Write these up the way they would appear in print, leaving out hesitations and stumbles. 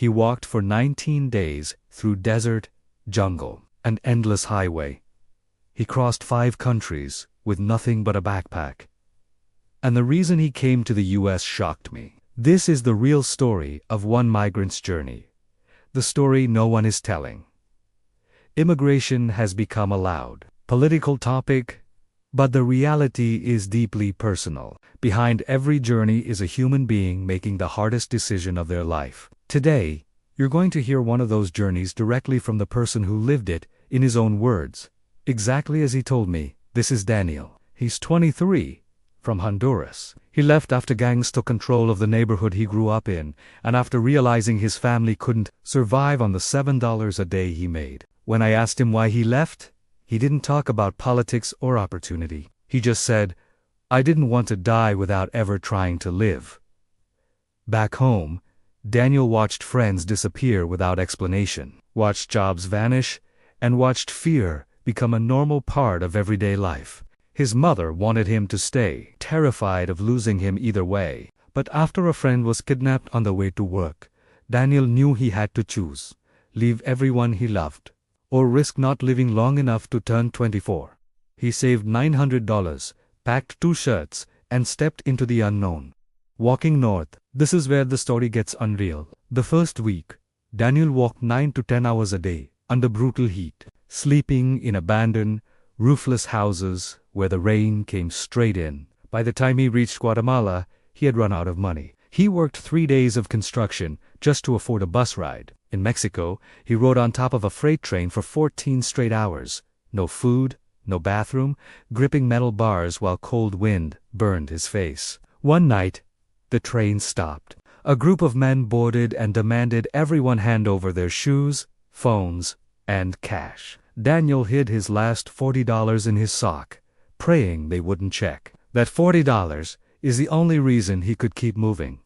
He walked for 19 days through desert, jungle, and endless highway. He crossed 5 countries with nothing but a backpack. And the reason he came to the US shocked me. This is the real story of one migrant's journey. The story no one is telling. Immigration has become a loud, political topic, but the reality is deeply personal. Behind every journey is a human being making the hardest decision of their life. Today, you're going to hear one of those journeys directly from the person who lived it, in his own words. Exactly as he told me. This is Daniel. He's 23, from Honduras. He left after gangs took control of the neighborhood he grew up in, and after realizing his family couldn't survive on the $7 a day he made. When I asked him why he left, he didn't talk about politics or opportunity. He just said, "I didn't want to die without ever trying to live." Back home, Daniel watched friends disappear without explanation, watched jobs vanish, and watched fear become a normal part of everyday life. His mother wanted him to stay, terrified of losing him either way. But after a friend was kidnapped on the way to work, Daniel knew he had to choose: leave everyone he loved, or risk not living long enough to turn 24. He saved $900, packed 2 shirts, and stepped into the unknown. Walking north, this is where the story gets unreal. The first week, Daniel walked 9 to 10 hours a day, under brutal heat, sleeping in abandoned, roofless houses where the rain came straight in. By the time he reached Guatemala, he had run out of money. He worked 3 days of construction just to afford a bus ride. In Mexico, he rode on top of a freight train for 14 straight hours. No food, no bathroom, gripping metal bars while cold wind burned his face. One night, the train stopped. A group of men boarded and demanded everyone hand over their shoes, phones, and cash. Daniel hid his last $40 in his sock, praying they wouldn't check. That $40 is the only reason he could keep moving.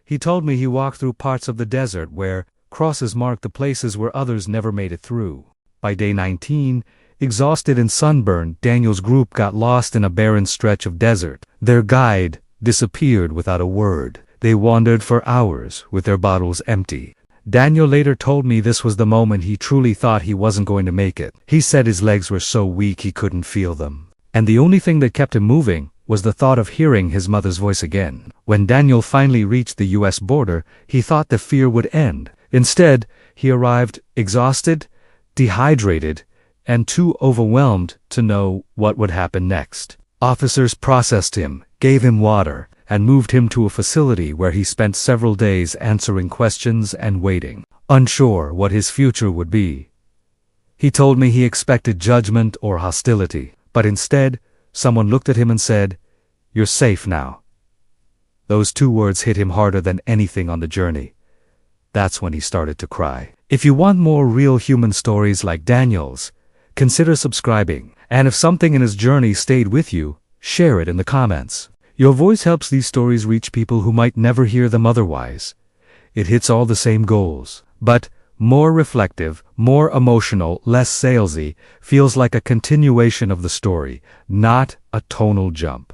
He told me he walked through parts of the desert where crosses marked the places where others never made it through. By day 19, exhausted and sunburned, Daniel's group got lost in a barren stretch of desert. Their guide disappeared without a word. They wandered for hours with their bottles empty. Daniel later told me this was the moment he truly thought he wasn't going to make it. He said his legs were so weak he couldn't feel them. And the only thing that kept him moving was the thought of hearing his mother's voice again. When Daniel finally reached the US border, he thought the fear would end. Instead, he arrived exhausted, dehydrated, and too overwhelmed to know what would happen next. Officers processed him, gave him water, and moved him to a facility where he spent several days answering questions and waiting, unsure what his future would be. He told me he expected judgment or hostility, but instead, someone looked at him and said, "You're safe now." Those 2 words hit him harder than anything on the journey. That's when he started to cry. If you want more real human stories like Daniel's, consider subscribing. And if something in his journey stayed with you, share it in the comments. Your voice helps these stories reach people who might never hear them otherwise. It hits all the same goals, but more reflective, more emotional, less salesy, feels like a continuation of the story, not a tonal jump.